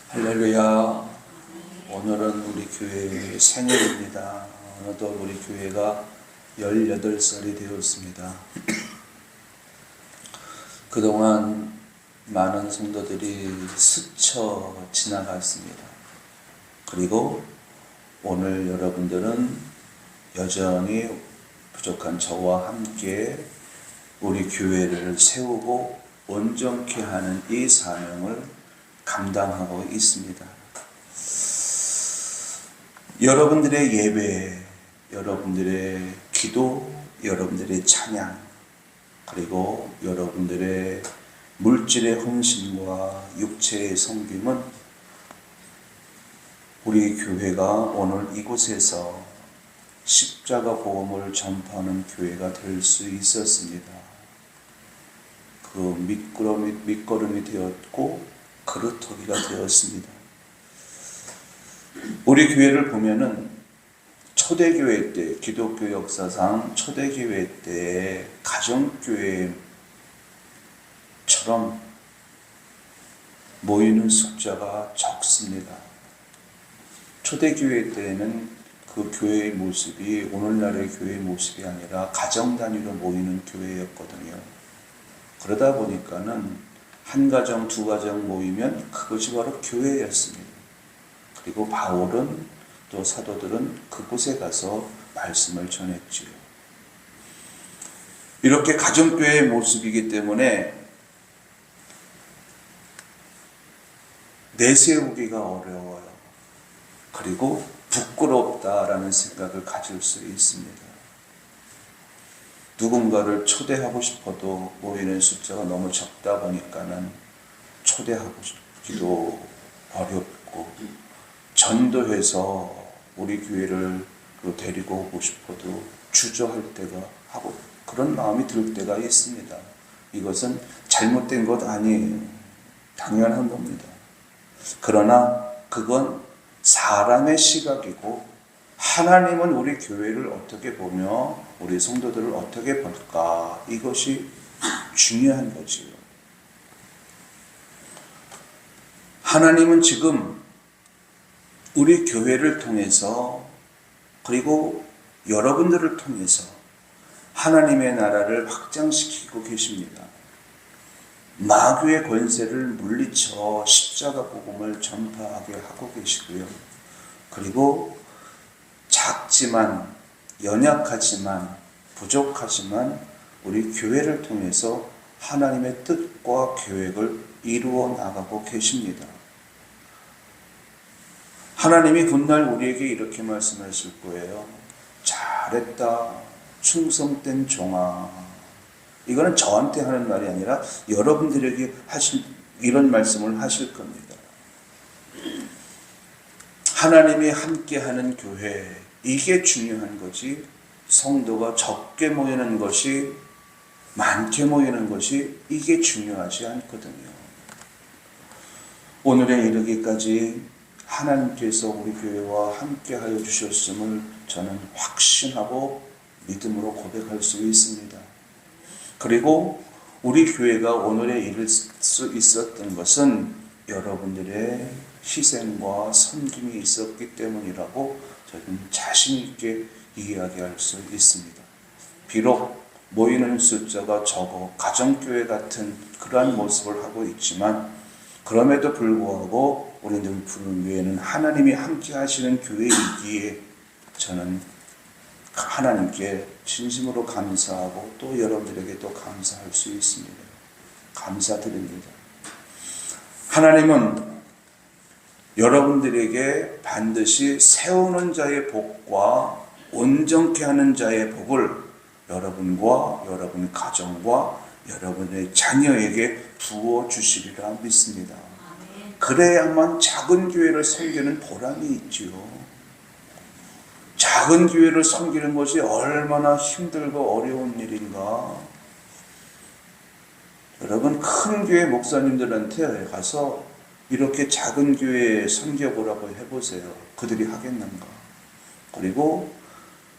할렐루야. 오늘은 우리 교회의 생일입니다. 어느덧 우리 교회가 18살이 되었습니다. 그동안 많은 성도들이 스쳐 지나갔습니다. 그리고 오늘 여러분들은 여전히 부족한 저와 함께 우리 교회를 세우고 온전케 하는 이 사명을 감당하고 있습니다. 여러분들의 예배, 여러분들의 기도, 여러분들의 찬양, 그리고 여러분들의 물질의 헌신과 육체의 섬김은 우리 교회가 오늘 이곳에서 십자가 복음을 전파하는 교회가 될 수 있었습니다. 그 밑거름이 되었고 그루터기가 되었습니다. 우리 교회를 보면은 초대교회 때, 기독교 역사상 초대교회 때 가정교회처럼 모이는 숫자가 적습니다. 초대교회 때에는 그 교회의 모습이 오늘날의 교회의 모습이 아니라 가정 단위로 모이는 교회였거든요. 그러다 보니까는 한 가정, 두 가정 모이면 그것이 바로 교회였습니다. 그리고 바울은 또 사도들은 그곳에 가서 말씀을 전했지요. 이렇게 가정교회의 모습이기 때문에 내세우기가 어려워요. 그리고 부끄럽다라는 생각을 가질 수 있습니다. 누군가를 초대하고 싶어도 모이는 숫자가 너무 적다 보니까는 초대하고 싶기도 어렵고, 전도해서 우리 교회를 데리고 오고 싶어도 주저할 때가 하고 그런 마음이 들 때가 있습니다. 이것은 잘못된 것 아니에요. 당연한 겁니다. 그러나 그건 사람의 시각이고, 하나님은 우리 교회를 어떻게 보며 우리 성도들을 어떻게 볼까? 이것이 중요한 거지요. 하나님은 지금 우리 교회를 통해서, 그리고 여러분들을 통해서 하나님의 나라를 확장시키고 계십니다. 마귀의 권세를 물리쳐 십자가 복음을 전파하게 하고 계시고요. 그리고 작지만, 연약하지만, 부족하지만 우리 교회를 통해서 하나님의 뜻과 계획을 이루어 나가고 계십니다. 하나님이 훗날 우리에게 이렇게 말씀하실 거예요. 잘했다, 충성된 종아. 이거는 저한테 하는 말이 아니라 여러분들에게 이런 말씀을 하실 겁니다. 하나님이 함께하는 교회, 이게 중요한 거지, 성도가 적게 모이는 것이, 많게 모이는 것이, 이게 중요하지 않거든요. 오늘에 이르기까지 하나님께서 우리 교회와 함께하여 주셨음을 저는 확신하고 믿음으로 고백할 수 있습니다. 그리고 우리 교회가 오늘에 이를 수 있었던 것은 여러분들의 희생과 섬김이 있었기 때문이라고 저는 자신 있게 이야기할 수 있습니다. 비록 모이는 숫자가 적어 가정교회 같은 그러한 모습을 하고 있지만, 그럼에도 불구하고 우리들 부르는 교회는 하나님이 함께 하시는 교회이기에 저는 하나님께 진심으로 감사하고 또 여러분들에게 또 감사할 수 있습니다. 감사드립니다. 하나님은 여러분들에게 반드시 세우는 자의 복과 온전케 하는 자의 복을 여러분과 여러분 가정과 여러분의 자녀에게 부어주시리라 믿습니다. 그래야만 작은 교회를 섬기는 보람이 있지요. 작은 교회를 섬기는 것이 얼마나 힘들고 어려운 일인가. 여러분, 큰 교회 목사님들한테 가서 이렇게 작은 교회에 섬겨보라고 해보세요. 그들이 하겠는가? 그리고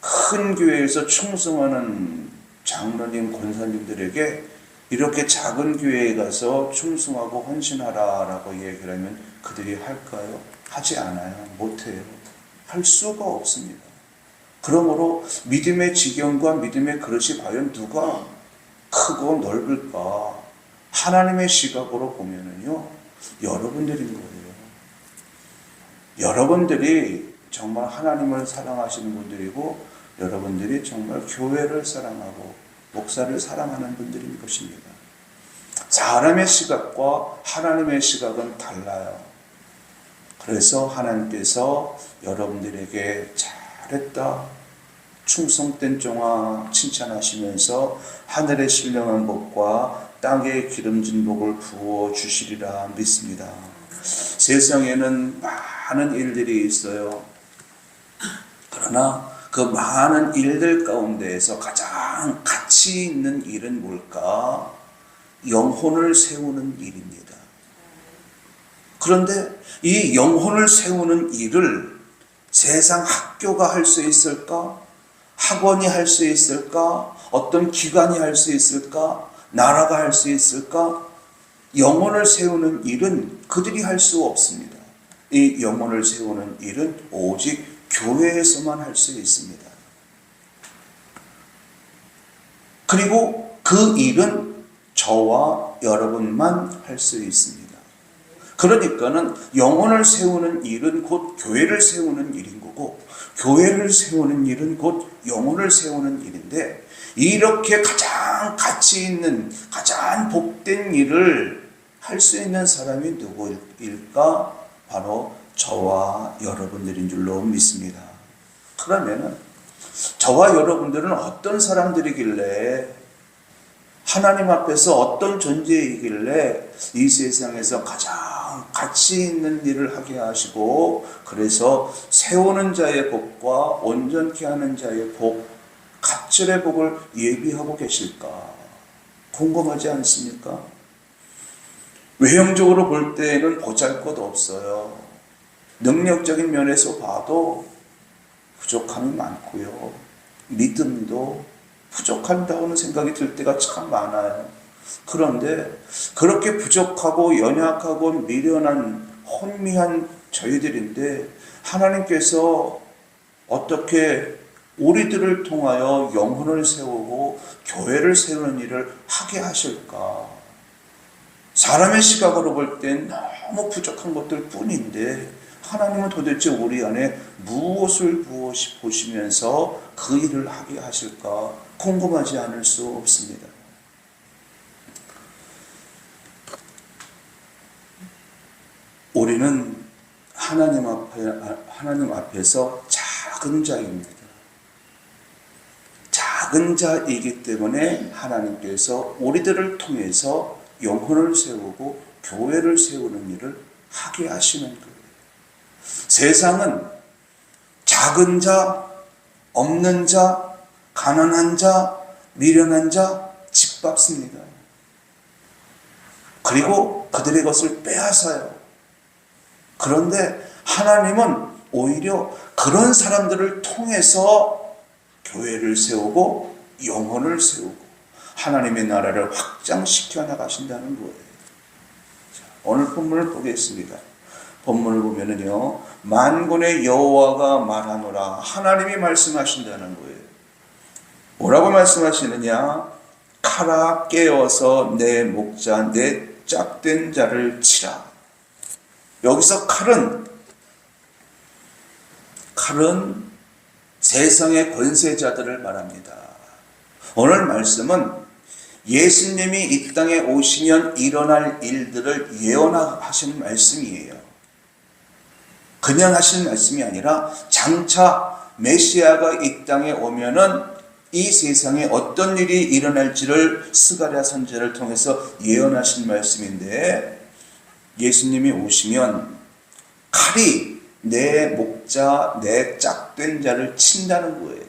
큰 교회에서 충성하는 장로님, 권사님들에게 이렇게 작은 교회에 가서 충성하고 헌신하라라고 얘기를 하면 그들이 할까요? 하지 않아요. 못해요. 할 수가 없습니다. 그러므로 믿음의 지경과 믿음의 그릇이 과연 누가 크고 넓을까? 하나님의 시각으로 보면은요, 여러분들인 거예요. 여러분들이 정말 하나님을 사랑하시는 분들이고, 여러분들이 정말 교회를 사랑하고 목사를 사랑하는 분들인 것입니다. 사람의 시각과 하나님의 시각은 달라요. 그래서 하나님께서 여러분들에게 잘했다, 충성된 종아 칭찬하시면서 하늘의 신령한 복과 땅의 기름진 복을 부어 주시리라 믿습니다. 세상에는 많은 일들이 있어요. 그러나 그 많은 일들 가운데에서 가장 가치 있는 일은 뭘까? 영혼을 세우는 일입니다. 그런데 이 영혼을 세우는 일을 세상 학교가 할 수 있을까? 학원이 할 수 있을까? 어떤 기관이 할 수 있을까? 나라가 할 수 있을까? 영혼을 세우는 일은 그들이 할 수 없습니다. 이 영혼을 세우는 일은 오직 교회에서만 할 수 있습니다. 그리고 그 일은 저와 여러분만 할 수 있습니다. 그러니까는 영혼을 세우는 일은 곧 교회를 세우는 일인 거고, 교회를 세우는 일은 곧 영혼을 세우는 일인데, 이렇게 가장 가치 있는, 가장 복된 일을 할 수 있는 사람이 누구일까? 바로 저와 여러분들인 줄로 믿습니다. 그러면은 저와 여러분들은 어떤 사람들이길래, 하나님 앞에서 어떤 존재이길래 이 세상에서 가장 가치 있는 일을 하게 하시고, 그래서 세우는 자의 복과 온전케 하는 자의 복, 갑절의 복을 예비하고 계실까? 궁금하지 않습니까? 외형적으로 볼 때는 보잘것없어요. 능력적인 면에서 봐도 부족함이 많고요. 믿음도 부족한다는 생각이 들 때가 참 많아요. 그런데 그렇게 부족하고 연약하고 미련한 혼미한 저희들인데, 하나님께서 어떻게 우리들을 통하여 영혼을 세우고 교회를 세우는 일을 하게 하실까? 사람의 시각으로 볼 땐 너무 부족한 것들 뿐인데, 하나님은 도대체 우리 안에 무엇을 보시면서 그 일을 하게 하실까 궁금하지 않을 수 없습니다. 우리는 하나님 앞에서 작은 자입니다. 작은 자이기 때문에 하나님께서 우리들을 통해서 영혼을 세우고 교회를 세우는 일을 하게 하시는 거예요. 세상은 작은 자, 없는 자, 가난한 자, 미련한 자 짓밟습니다. 그리고 그들의 것을 빼앗아요. 그런데 하나님은 오히려 그런 사람들을 통해서 교회를 세우고 영혼을 세우고 하나님의 나라를 확장시켜 나가신다는 거예요. 자, 오늘 본문을 보겠습니다. 본문을 보면은요, 만군의 여호와가 말하노라, 하나님이 말씀하신다는 거예요. 뭐라고 말씀하시느냐? 칼아 깨어서 내 목자, 내 짝된 자를 치라. 여기서 칼은 세상의 권세자들을 말합니다. 오늘 말씀은 예수님이 이 땅에 오시면 일어날 일들을 예언하신 말씀이에요. 그냥 하신 말씀이 아니라 장차 메시아가 이 땅에 오면은 이 세상에 어떤 일이 일어날지를 스가랴 선지자를 통해서 예언하신 말씀인데, 예수님이 오시면 칼이 내 목자, 내 짝된 자를 친다는 거예요.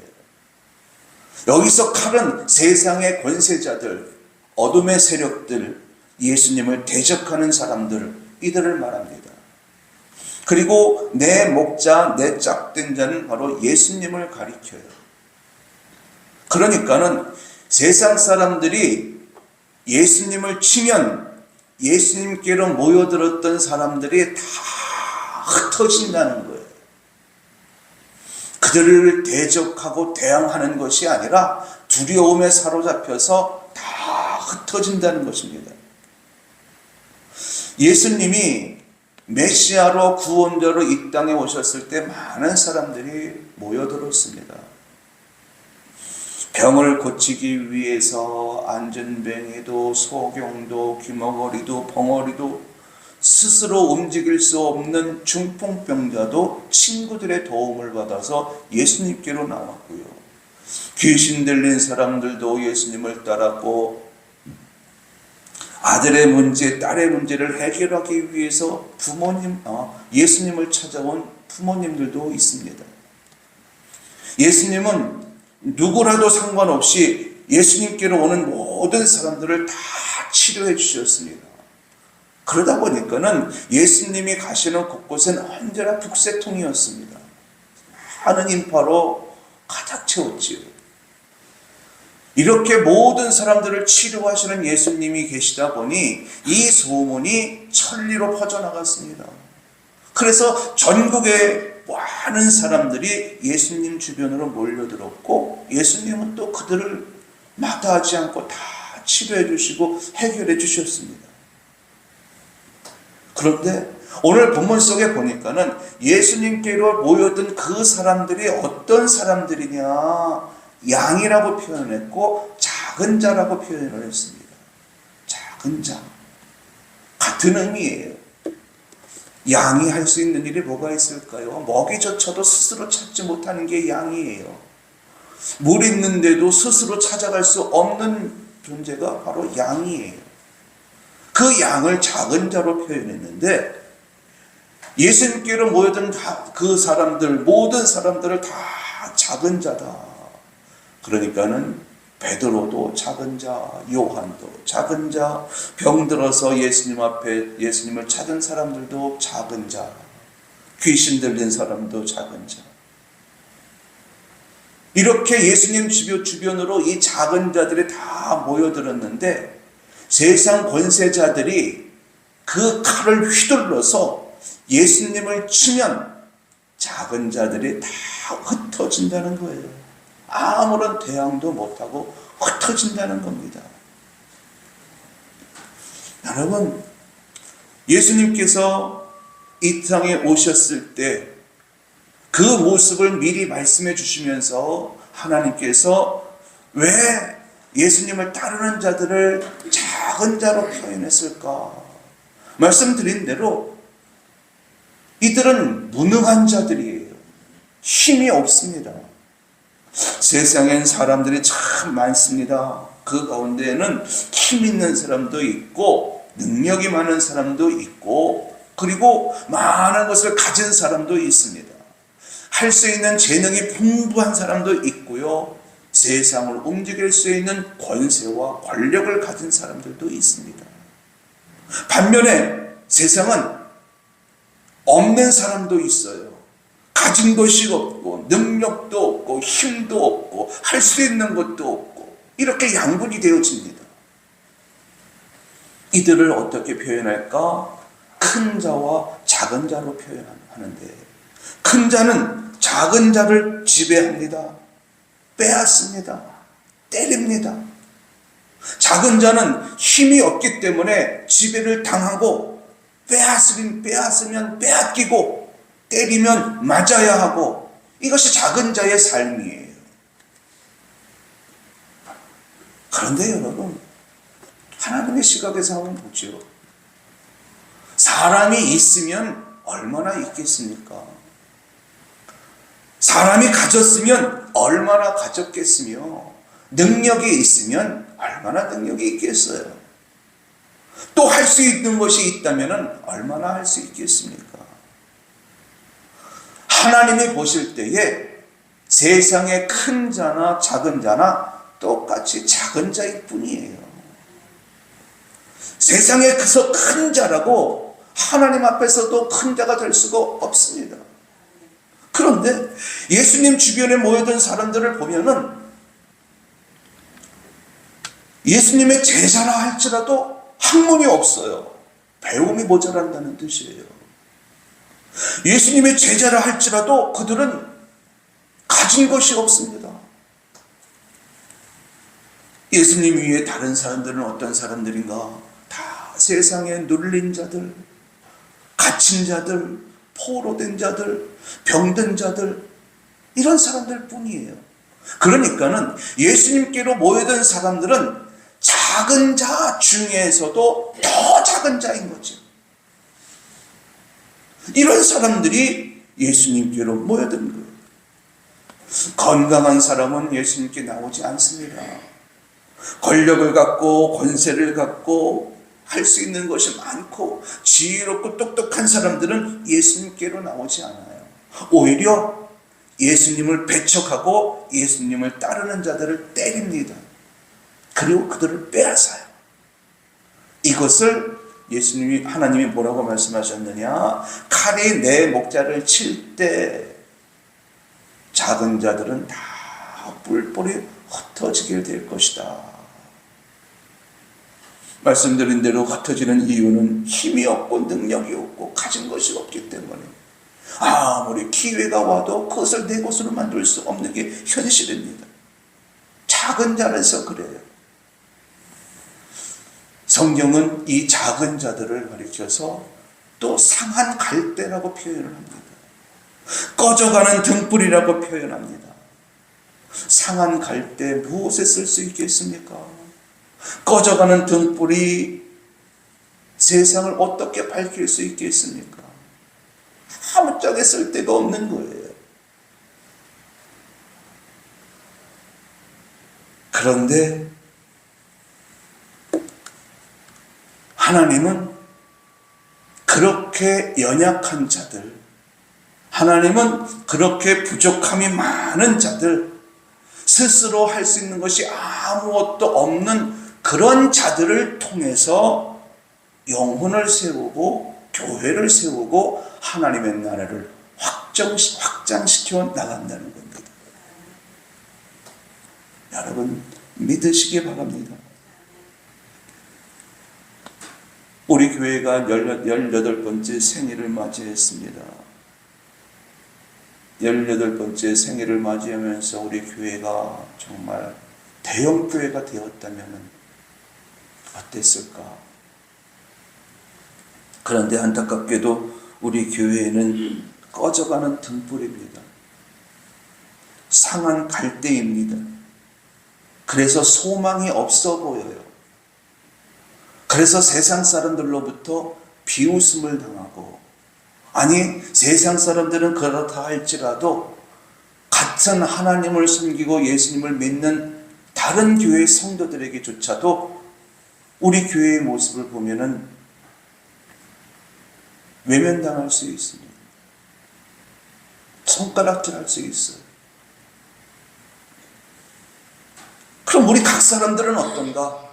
여기서 칼은 세상의 권세자들, 어둠의 세력들, 예수님을 대적하는 사람들, 이들을 말합니다. 그리고 내 목자, 내 짝된 자는 바로 예수님을 가리켜요. 그러니까는 세상 사람들이 예수님을 치면 예수님께로 모여들었던 사람들이 다 흩어진다는 거예요. 그들을 대적하고 대항하는 것이 아니라 두려움에 사로잡혀서 다 흩어진다는 것입니다. 예수님이 메시아로 구원자로 이 땅에 오셨을 때 많은 사람들이 모여들었습니다. 병을 고치기 위해서 안전뱅이도 소경도 귀머거리도 벙어리도 스스로 움직일 수 없는 중풍병자도 친구들의 도움을 받아서 예수님께로 나왔고요. 귀신 들린 사람들도 예수님을 따랐고, 아들의 문제, 딸의 문제를 해결하기 위해서 예수님을 찾아온 부모님들도 있습니다. 예수님은 누구라도 상관없이 예수님께로 오는 모든 사람들을 다 치료해 주셨습니다. 그러다 보니까는 예수님이 가시는 곳곳은 언제나 북새통이었습니다. 많은 인파로 가득 채웠지요. 이렇게 모든 사람들을 치료하시는 예수님이 계시다 보니 이 소문이 천리로 퍼져나갔습니다. 그래서 전국의 많은 사람들이 예수님 주변으로 몰려들었고, 예수님은 또 그들을 마다하지 않고 다 치료해 주시고 해결해 주셨습니다. 그런데 오늘 본문 속에 보니까는 예수님께로 모여든 그 사람들이 어떤 사람들이냐, 양이라고 표현했고 작은 자라고 표현을 했습니다. 작은 자, 같은 의미예요. 양이 할 수 있는 일이 뭐가 있을까요? 먹이조차도 스스로 찾지 못하는 게 양이에요. 물 있는데도 스스로 찾아갈 수 없는 존재가 바로 양이에요. 그 양을 작은 자로 표현했는데, 예수님께로 모여든 그 사람들, 모든 사람들을 다 작은 자다. 그러니까는 베드로도 작은 자, 요한도 작은 자, 병들어서 예수님 앞에 예수님을 찾은 사람들도 작은 자, 귀신 들린 사람도 작은 자. 이렇게 예수님 주변으로 이 작은 자들이 다 모여들었는데, 세상 권세자들이 그 칼을 휘둘러서 예수님을 치면 작은 자들이 다 흩어진다는 거예요. 아무런 대항도 못하고 흩어진다는 겁니다. 여러분, 예수님께서 이 땅에 오셨을 때 그 모습을 미리 말씀해 주시면서 하나님께서 왜 예수님을 따르는 자들을 작은 자로 표현했을까? 말씀드린 대로 이들은 무능한 자들이에요. 힘이 없습니다. 세상엔 사람들이 참 많습니다. 그 가운데에는 힘 있는 사람도 있고 능력이 많은 사람도 있고, 그리고 많은 것을 가진 사람도 있습니다. 할 수 있는 재능이 풍부한 사람도 있고요. 세상을 움직일 수 있는 권세와 권력을 가진 사람들도 있습니다. 반면에 세상은 없는 사람도 있어요. 가진 것이 없고 능력도 없고 힘도 없고 할 수 있는 것도 없고, 이렇게 양분이 되어집니다. 이들을 어떻게 표현할까? 큰 자와 작은 자로 표현하는데, 큰 자는 작은 자를 지배합니다. 빼앗습니다. 때립니다. 작은 자는 힘이 없기 때문에 지배를 당하고, 빼앗으면 빼앗기고, 때리면 맞아야 하고, 이것이 작은 자의 삶이에요. 그런데 여러분, 하나님의 시각에서 한번 보죠. 사람이 있으면 얼마나 있겠습니까? 사람이 가졌으면 얼마나 가졌겠으며, 능력이 있으면 얼마나 능력이 있겠어요? 또 할 수 있는 것이 있다면 얼마나 할 수 있겠습니까? 하나님이 보실 때에 세상의 큰 자나 작은 자나 똑같이 작은 자일 뿐이에요. 세상에서 큰 자라고 하나님 앞에서도 큰 자가 될 수가 없습니다. 그런데 예수님 주변에 모여든 사람들을 보면은 예수님의 제자라 할지라도 학문이 없어요. 배움이 모자란다는 뜻이에요. 예수님의 제자라 할지라도 그들은 가진 것이 없습니다. 예수님 위에 다른 사람들은 어떤 사람들인가? 다 세상에 눌린 자들, 갇힌 자들, 포로된 자들, 병든 자들, 이런 사람들 뿐이에요. 그러니까는 예수님께로 모여든 사람들은 작은 자 중에서도 더 작은 자인 거죠. 이런 사람들이 예수님께로 모여든 거예요. 건강한 사람은 예수님께 나오지 않습니다. 권력을 갖고 권세를 갖고 할 수 있는 것이 많고 지혜롭고 똑똑한 사람들은 예수님께로 나오지 않아요. 오히려 예수님을 배척하고 예수님을 따르는 자들을 때립니다. 그리고 그들을 빼앗아요. 이것을 예수님이, 하나님이 뭐라고 말씀하셨느냐? 칼이 내 목자를 칠 때 작은 자들은 다 뿔뿔이 흩어지게 될 것이다. 말씀드린 대로 흩어지는 이유는 힘이 없고 능력이 없고 가진 것이 없기 때문에, 아무리 기회가 와도 그것을 내 것으로 만들 수 없는 게 현실입니다. 작은 자라서 그래요. 성경은 이 작은 자들을 가리켜서 또 상한 갈대라고 표현을 합니다. 꺼져가는 등불이라고 표현합니다. 상한 갈대 무엇에 쓸 수 있겠습니까? 꺼져가는 등불이 세상을 어떻게 밝힐 수 있겠습니까? 아무짝에 쓸 데가 없는 거예요. 그런데 하나님은 그렇게 연약한 자들, 하나님은 그렇게 부족함이 많은 자들, 스스로 할 수 있는 것이 아무것도 없는 그런 자들을 통해서 영혼을 세우고 교회를 세우고 하나님의 나라를 확장시켜 나간다는 겁니다. 여러분 믿으시기 바랍니다. 우리 교회가 18번째 생일을 맞이했습니다. 18번째 생일을 맞이하면서 우리 교회가 정말 대형 교회가 되었다면 어땠을까? 그런데 안타깝게도 우리 교회는 꺼져가는 등불입니다. 상한 갈대입니다. 그래서 소망이 없어 보여요. 그래서 세상 사람들로부터 비웃음을 당하고, 아니 세상 사람들은 그렇다 할지라도 같은 하나님을 섬기고 예수님을 믿는 다른 교회 성도들에게조차도 우리 교회의 모습을 보면은 외면당할 수 있습니다. 손가락질할 수 있어요. 그럼 우리 각 사람들은 어떤가?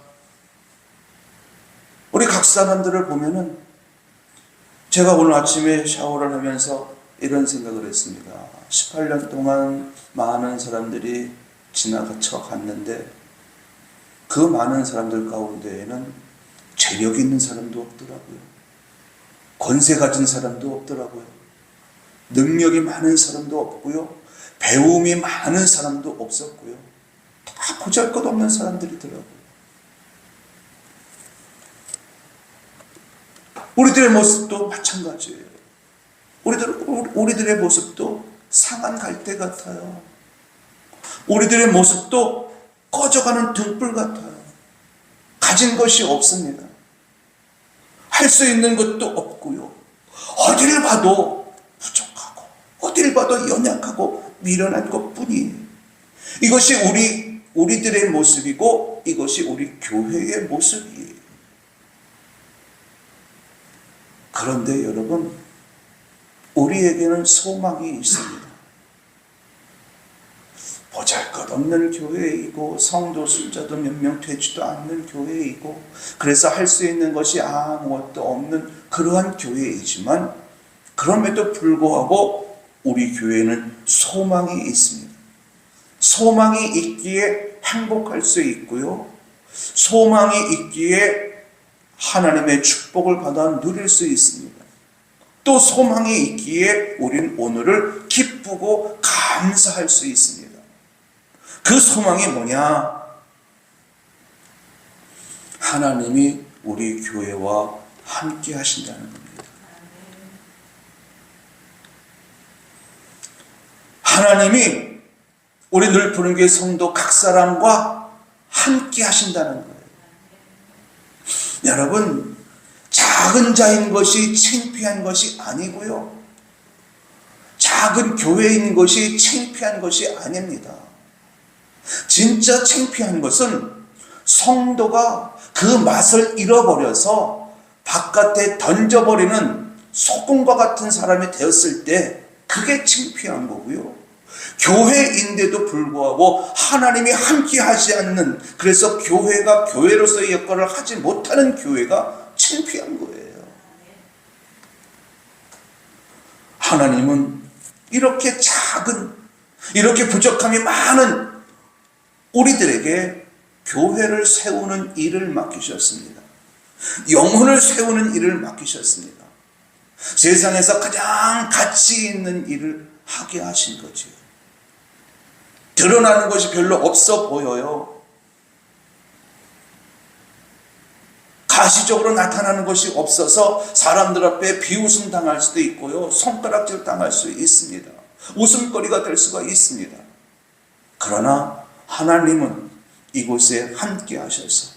우리 각 사람들을 보면은, 제가 오늘 아침에 샤워를 하면서 이런 생각을 했습니다. 18년 동안 많은 사람들이 지나쳐 갔는데 그 많은 사람들 가운데에는 재력 있는 사람도 없더라고요. 권세 가진 사람도 없더라고요. 능력이 많은 사람도 없고요. 배움이 많은 사람도 없었고요. 다 보잘것없는 사람들이더라고요. 우리들의 모습도 마찬가지예요. 우리들의 모습도 상한 갈대 같아요. 우리들의 모습도 꺼져가는 등불 같아요. 가진 것이 없습니다. 할 수 있는 것도 없고요. 어디를 봐도 부족하고 어디를 봐도 연약하고 미련한 것뿐이에요. 이것이 우리들의 모습이고 이것이 우리 교회의 모습이에요. 그런데 여러분, 우리에게는 소망이 있습니다. 보잘것없는 교회이고 성도 숫자도 몇 명 되지도 않는 교회이고, 그래서 할 수 있는 것이 아무것도 없는 그러한 교회이지만, 그럼에도 불구하고 우리 교회는 소망이 있습니다. 소망이 있기에 행복할 수 있고요. 소망이 있기에 하나님의 축복을 받아 누릴 수 있습니다. 또 소망이 있기에 우린 오늘을 기쁘고 감사할 수 있습니다. 그 소망이 뭐냐? 하나님이 우리 교회와 함께 하신다는 겁니다. 하나님이 우리 늘푸른교회 성도 각 사람과 함께 하신다는 거예요. 여러분, 작은 자인 것이 창피한 것이 아니고요, 작은 교회인 것이 창피한 것이 아닙니다. 진짜 창피한 것은 성도가 그 맛을 잃어버려서 바깥에 던져버리는 소금과 같은 사람이 되었을 때 그게 창피한 거고요, 교회인데도 불구하고 하나님이 함께 하지 않는, 그래서 교회가 교회로서의 역할을 하지 못하는 교회가 창피한 거예요. 하나님은 이렇게 작은, 이렇게 부족함이 많은 우리들에게 교회를 세우는 일을 맡기셨습니다. 영혼을 세우는 일을 맡기셨습니다. 세상에서 가장 가치 있는 일을 하게 하신 거죠. 드러나는 것이 별로 없어 보여요. 가시적으로 나타나는 것이 없어서 사람들 앞에 비웃음 당할 수도 있고요, 손가락질 당할 수 있습니다. 웃음거리가 될 수가 있습니다. 그러나 하나님은 이곳에 함께 하셔서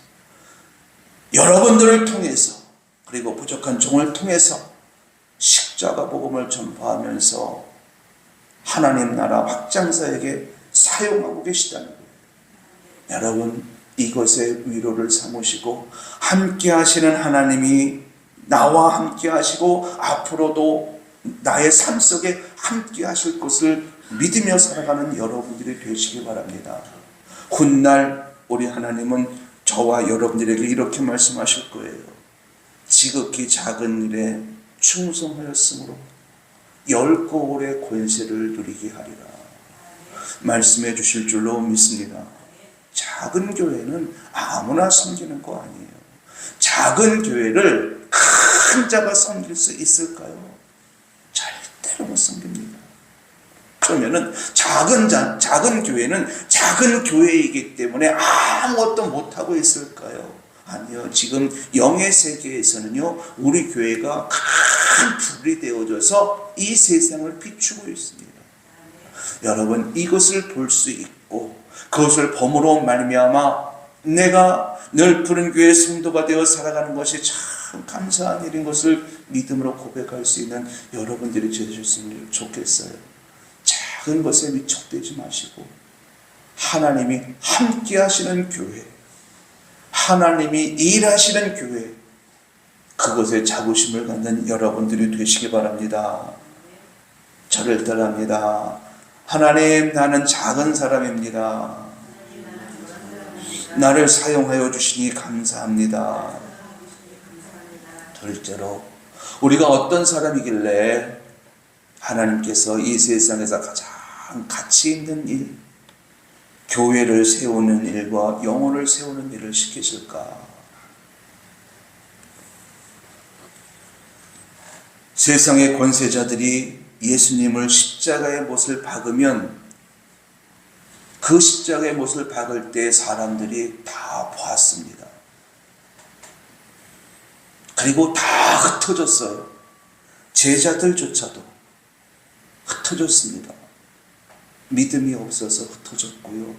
여러분들을 통해서, 그리고 부족한 종을 통해서 십자가 복음을 전파하면서 하나님 나라 확장사에게 사용하고 계시다는 거예요. 여러분, 이것의 위로를 삼으시고 함께 하시는 하나님이 나와 함께 하시고 앞으로도 나의 삶 속에 함께 하실 것을 믿으며 살아가는 여러분들이 되시기 바랍니다. 훗날 우리 하나님은 저와 여러분들에게 이렇게 말씀하실 거예요. 지극히 작은 일에 충성하였으므로 10거울의 권세를 누리게 하리라. 말씀해 주실 줄로 믿습니다. 작은 교회는 아무나 섬기는 거 아니에요. 작은 교회를 큰 자가 섬길 수 있을까요? 절대로 못 섬깁니다. 그러면은 작은 교회는 작은 교회이기 때문에 아무것도 못하고 있을까요? 아니요. 지금 영의 세계에서는요, 우리 교회가 큰 불이 되어져서 이 세상을 비추고 있습니다. 여러분, 이것을 볼 수 있고 그것을 범으로 말미암아 내가 늘푸른 교회 성도가 되어 살아가는 것이 참 감사한 일인 것을 믿음으로 고백할 수 있는 여러분들이 되셨으면 좋겠어요. 작은 것에 미촉되지 마시고 하나님이 함께 하시는 교회, 하나님이 일하시는 교회, 그것에 자부심을 갖는 여러분들이 되시기 바랍니다. 저를 따라합니다. 하나님, 나는 작은 사람입니다. 나를 사용하여 주시니 감사합니다. 둘째로, 우리가 어떤 사람이길래 하나님께서 이 세상에서 가장 가치 있는 일, 교회를 세우는 일과 영혼을 세우는 일을 시키실까? 세상의 권세자들이 예수님을 십자가의 못을 박으면 그 십자가의 못을 박을 때 사람들이 다 보았습니다. 그리고 다 흩어졌어요. 제자들조차도 흩어졌습니다. 믿음이 없어서 흩어졌고요,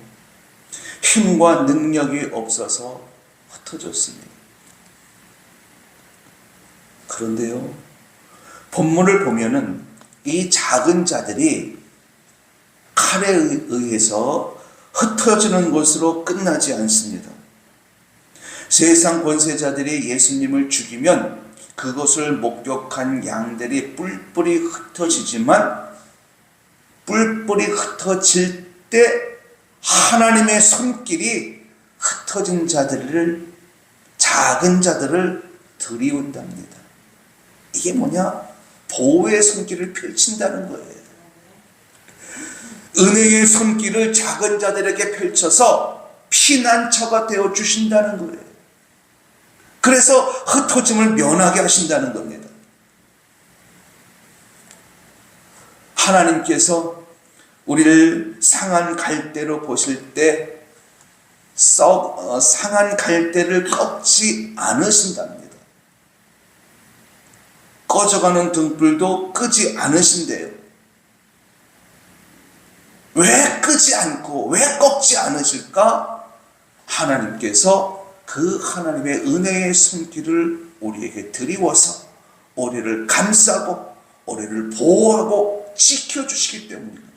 힘과 능력이 없어서 흩어졌습니다. 그런데요, 본문을 보면은 이 작은 자들이 칼에 의해서 흩어지는 것으로 끝나지 않습니다. 세상 권세자들이 예수님을 죽이면 그것을 목격한 양들이 뿔뿔이 흩어지지만, 뿔뿔이 흩어질 때 하나님의 손길이 흩어진 자들을, 작은 자들을 들이운답니다. 이게 뭐냐? 보호의 손길을 펼친다는 거예요. 은혜의 손길을 작은 자들에게 펼쳐서 피난처가 되어 주신다는 거예요. 그래서 흩어짐을 면하게 하신다는 겁니다. 하나님께서 우리를 상한 갈대로 보실 때 상한 갈대를 꺾지 않으신답니다. 꺼져가는 등불도 끄지 않으신대요. 왜 끄지 않고 왜 꺾지 않으실까? 하나님께서 그 하나님의 은혜의 손길을 우리에게 드리워서 우리를 감싸고 우리를 보호하고 지켜주시기 때문입니다.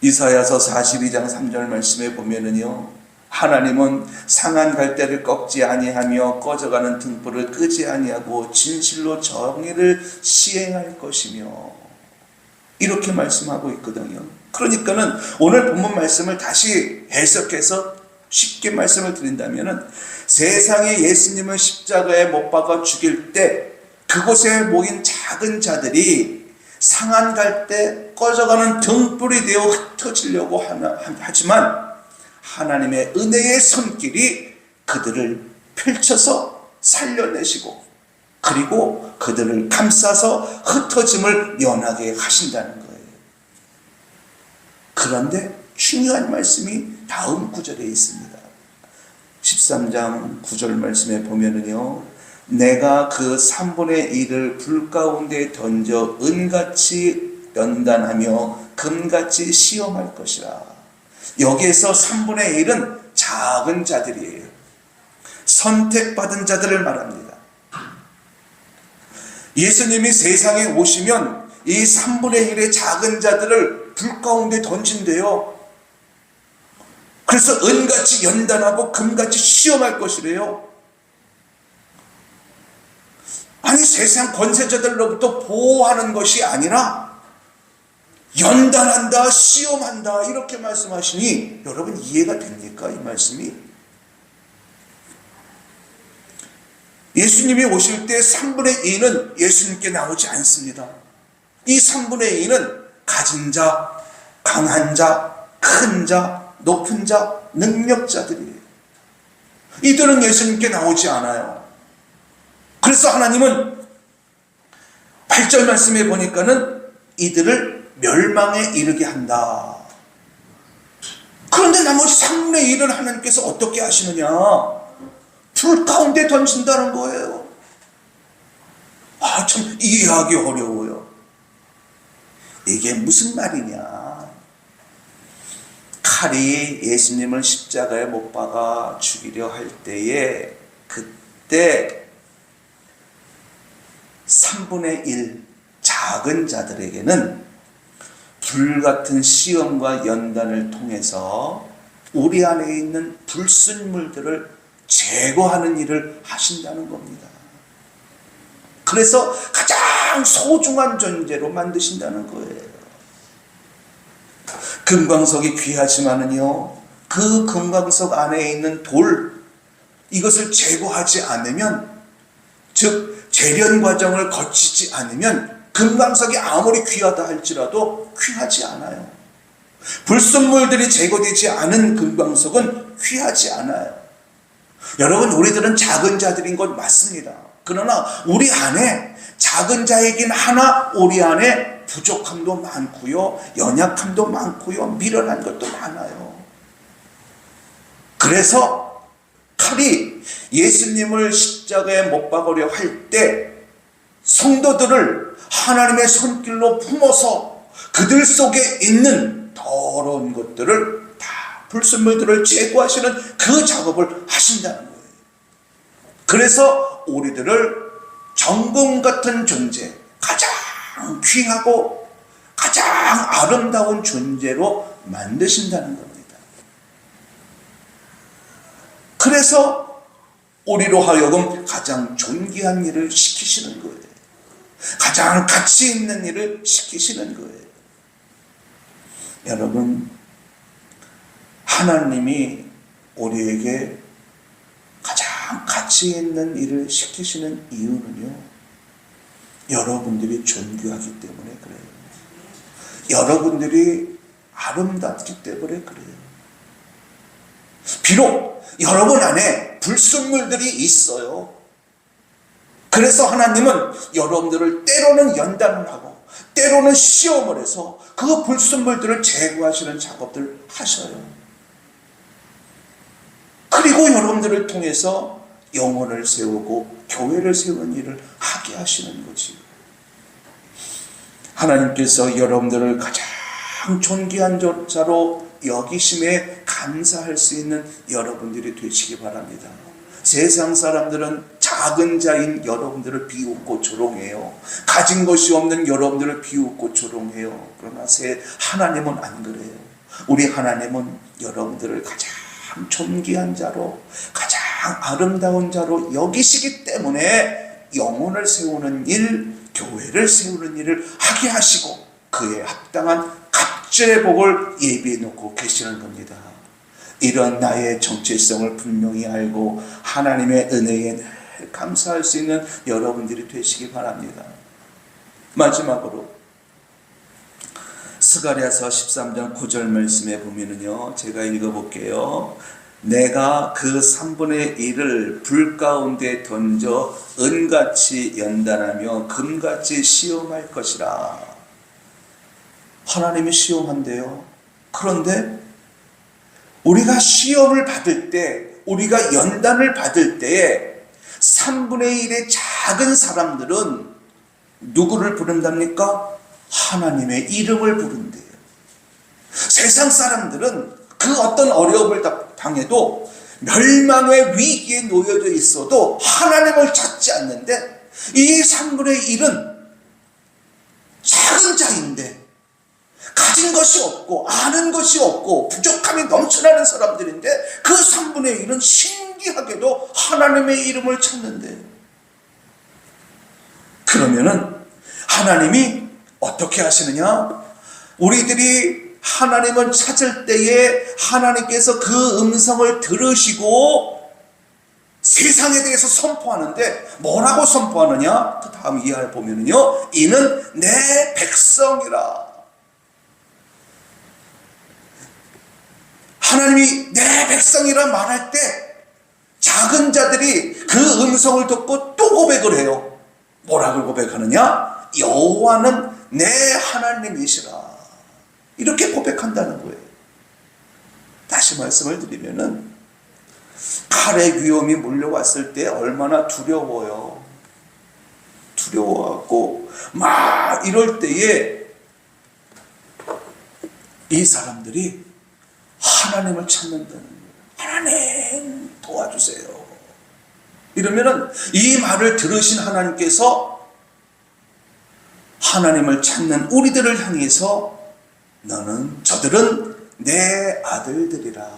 이사야서 42장 3절 말씀에 보면은요, 하나님은 상한 갈대를 꺾지 아니하며 꺼져가는 등불을 끄지 아니하고 진실로 정의를 시행할 것이며, 이렇게 말씀하고 있거든요. 그러니까는 오늘 본문 말씀을 다시 해석해서 쉽게 말씀을 드린다면은, 세상에 예수님을 십자가에 못 박아 죽일 때 그곳에 모인 작은 자들이 상한 갈대, 꺼져가는 등불이 되어 흩어지려고 하지만 하나님의 은혜의 손길이 그들을 펼쳐서 살려내시고 그리고 그들을 감싸서 흩어짐을 면하게 하신다는 거예요. 그런데 중요한 말씀이 다음 구절에 있습니다. 13장 9절 말씀에 보면은요, 내가 그 3분의 1을 불 가운데 던져 은같이 연단하며 금같이 시험할 것이라. 여기에서 3분의 1은 작은 자들이에요. 선택받은 자들을 말합니다. 예수님이 세상에 오시면 이 3분의 1의 작은 자들을 불 가운데 던진대요. 그래서 은같이 연단하고 금같이 시험할 것이래요. 아니, 세상 권세자들로부터 보호하는 것이 아니라 연단한다, 시험한다, 이렇게 말씀하시니 여러분 이해가 됩니까? 이 말씀이. 예수님이 오실 때 3분의 2는 예수님께 나오지 않습니다. 이 3분의 2는 가진 자, 강한 자, 큰 자, 높은 자, 능력자들이에요. 이들은 예수님께 나오지 않아요. 그래서 하나님은 8절 말씀에 보니까는 이들을 멸망에 이르게 한다. 그런데 나머지 3분의 1을 하나님께서 어떻게 하시느냐? 불 가운데 던진다는 거예요. 참 이해하기 어려워요. 이게 무슨 말이냐? 칼이 예수님을 십자가에 못 박아 죽이려 할 때에 그때 3분의 1 작은 자들에게는 불같은 시험과 연단을 통해서 우리 안에 있는 불순물들을 제거하는 일을 하신다는 겁니다. 그래서 가장 소중한 존재로 만드신다는 거예요. 금광석이 귀하지만은요, 그 금광석 안에 있는 돌, 이것을 제거하지 않으면, 즉 재련 과정을 거치지 않으면 금광석이 아무리 귀하다 할지라도 귀하지 않아요. 불순물들이 제거되지 않은 금광석은 귀하지 않아요. 여러분, 우리들은 작은 자들인 것 맞습니다. 그러나 우리 안에 작은 자이긴 하나 우리 안에 부족함도 많고요, 연약함도 많고요, 미련한 것도 많아요. 그래서 칼이 예수님을 십자가에 못 박으려 할 때 성도들을 하나님의 손길로 품어서 그들 속에 있는 더러운 것들을 다, 불순물들을 제거하시는 그 작업을 하신다는 거예요. 그래서 우리들을 정금 같은 존재, 가장 귀하고 가장 아름다운 존재로 만드신다는 겁니다. 그래서 우리로 하여금 가장 존귀한 일을 시키시는 거예요. 가장 가치 있는 일을 시키시는 거예요. 여러분, 하나님이 우리에게 가장 가치 있는 일을 시키시는 이유는요, 여러분들이 존귀하기 때문에 그래요. 여러분들이 아름답기 때문에 그래요. 비록 여러분 안에 불순물들이 있어요. 그래서 하나님은 여러분들을 때로는 연단을 하고 때로는 시험을 해서 그 불순물들을 제거하시는 작업들을 하셔요. 그리고 여러분들을 통해서 영혼을 세우고 교회를 세우는 일을 하게 하시는 거지. 하나님께서 여러분들을 가장 존귀한 자로 여기심에 감사할 수 있는 여러분들이 되시기 바랍니다. 세상 사람들은 작은 자인 여러분들을 비웃고 조롱해요. 가진 것이 없는 여러분들을 비웃고 조롱해요. 그러나 하나님은 안 그래요. 우리 하나님은 여러분들을 가장 존귀한 자로, 가장 아름다운 자로 여기시기 때문에 영혼을 세우는 일, 교회를 세우는 일을 하게 하시고 그에 합당한 갑절의 복을 예비해 놓고 계시는 겁니다. 이런 나의 정체성을 분명히 알고 하나님의 은혜에 늘 감사할 수 있는 여러분들이 되시기 바랍니다. 마지막으로 스가랴서 13장 9절 말씀에 보면은요, 제가 읽어볼게요. 내가 그 3분의 1을 불 가운데 던져 은같이 연단하며 금같이 시험할 것이라. 하나님이 시험한대요. 그런데 우리가 시험을 받을 때, 우리가 연단을 받을 때에 3분의 1의 작은 사람들은 누구를 부른답니까? 하나님의 이름을 부른대요. 세상 사람들은 그 어떤 어려움을 당해도 멸망의 위기에 놓여져 있어도 하나님을 찾지 않는데, 이 3분의 1은 작은 자인데 가진 것이 없고 아는 것이 없고 부족함이 넘쳐나는 사람들인데 그 3분의 1은 신기하게도 하나님의 이름을 찾는데요. 그러면은 하나님이 어떻게 하시느냐? 우리들이 하나님을 찾을 때에 하나님께서 그 음성을 들으시고 세상에 대해서 선포하는데 뭐라고 선포하느냐? 그 다음 이하를 보면은요, 이는 내 백성이라. 하나님이 내 백성이라 말할 때 작은 자들이 그 음성을 듣고 또 고백을 해요. 뭐라고 고백하느냐? 여호와는 내 하나님이시라. 이렇게 고백한다는 거예요. 다시 말씀을 드리면은 칼의 위험이 몰려왔을 때 얼마나 두려워요. 두려워하고 막 이럴 때에 이 사람들이 하나님을 찾는다는 거예요. 하나님 도와주세요. 이러면은 이 말을 들으신 하나님께서 하나님을 찾는 우리들을 향해서 저들은 내 아들들이라,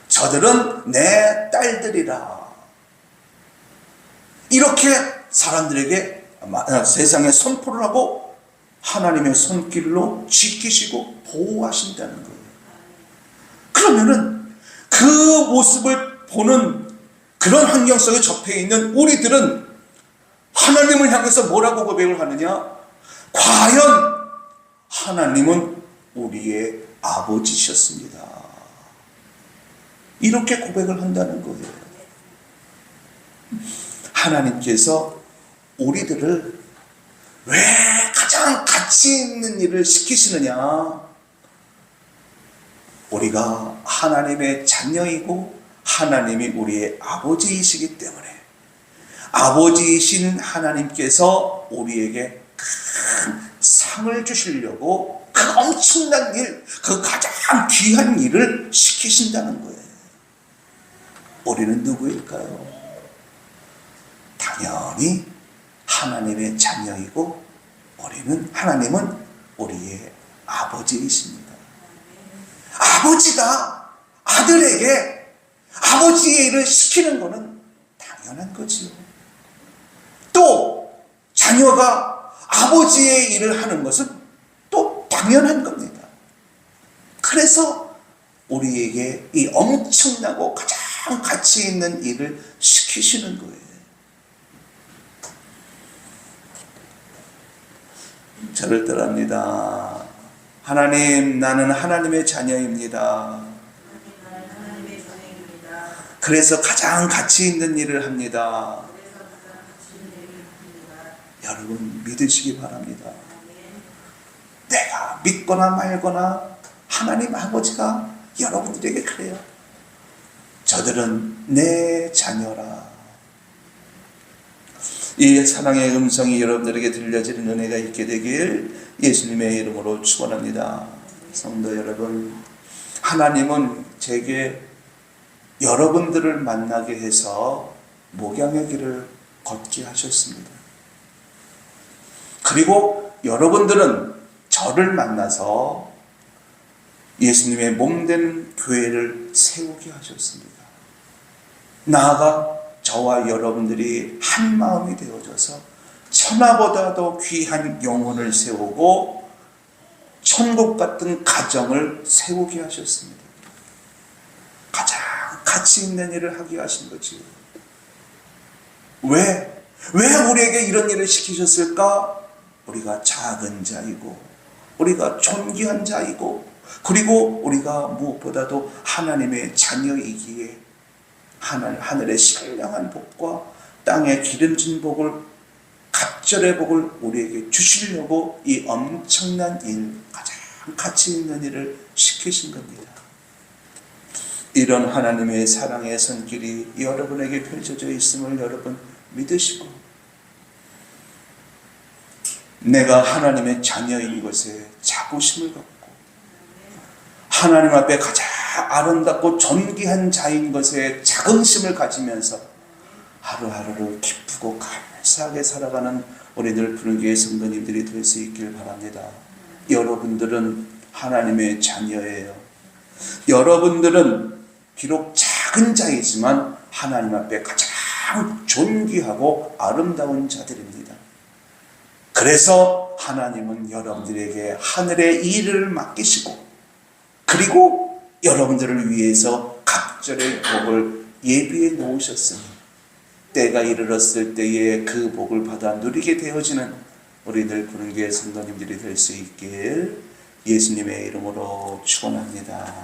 저들은 내 딸들이라, 이렇게 사람들에게 세상에 선포를 하고 하나님의 손길로 지키시고 보호하신다는 거예요. 그러면은 그 모습을 보는 그런 환경 속에 접해 있는 우리들은 하나님을 향해서 뭐라고 고백을 하느냐? 과연 하나님은 우리의 아버지셨습니다. 이렇게 고백을 한다는 거예요. 하나님께서 우리들을 왜 가장 가치 있는 일을 시키시느냐? 우리가 하나님의 자녀이고 하나님이 우리의 아버지이시기 때문에 아버지이신 하나님께서 우리에게 큰 상을 주시려고 그 엄청난 일, 그 가장 귀한 일을 시키신다는 거예요. 우리는 누구일까요? 당연히 하나님의 자녀이고 하나님은 우리의 아버지이십니다. 아버지가 아들에게 아버지의 일을 시키는 것은 당연한 거지요. 또 자녀가 아버지의 일을 하는 것은 또 당연한 겁니다. 그래서 우리에게 이 엄청나고 가장 가치 있는 일을 시키시는 거예요. 저를 따라합니다. 하나님, 나는 하나님의 자녀입니다. 그래서 가장 가치 있는 일을 합니다. 여러분 믿으시기 바랍니다. 내가 믿거나 말거나 하나님 아버지가 여러분들에게 그래요. 저들은 내 자녀라. 이 사랑의 음성이 여러분들에게 들려지는 은혜가 있게 되길 예수님의 이름으로 축원합니다. 성도 여러분, 하나님은 제게 여러분들을 만나게 해서 목양의 길을 걷게 하셨습니다. 그리고 여러분들은 저를 만나서 예수님의 몸된 교회를 세우게 하셨습니다. 나아가 저와 여러분들이 한 마음이 되어져서 천하보다도 귀한 영혼을 세우고 천국 같은 가정을 세우게 하셨습니다. 가장 가치 있는 일을 하게 하신 거지요. 왜 우리에게 이런 일을 시키셨을까? 우리가 작은 자이고 우리가 존귀한 자이고 그리고 우리가 무엇보다도 하나님의 자녀이기에 하늘의 신령한 복과 땅의 기름진 복을 갑절의 복을 우리에게 주시려고 이 엄청난 일, 가장 가치 있는 일을 시키신 겁니다. 이런 하나님의 사랑의 손길이 여러분에게 펼쳐져 있음을 여러분 믿으시고 내가 하나님의 자녀인 것에 자부심을 갖고 하나님 앞에 가장 아름답고 존귀한 자인 것에 자긍심을 가지면서 하루하루를 기쁘고 감사하게 살아가는 우리들 푸른교회 성도님들이 될 수 있길 바랍니다. 여러분들은 하나님의 자녀예요. 여러분들은 비록 작은 자이지만 하나님 앞에 가장 존귀하고 아름다운 자들입니다. 그래서 하나님은 여러분들에게 하늘의 일을 맡기시고 그리고 여러분들을 위해서 갑절의 복을 예비해 놓으셨으니 때가 이르렀을 때에 그 복을 받아 누리게 되어지는 우리들 푸른교회 성도님들이 될 수 있길 예수님의 이름으로 축원합니다.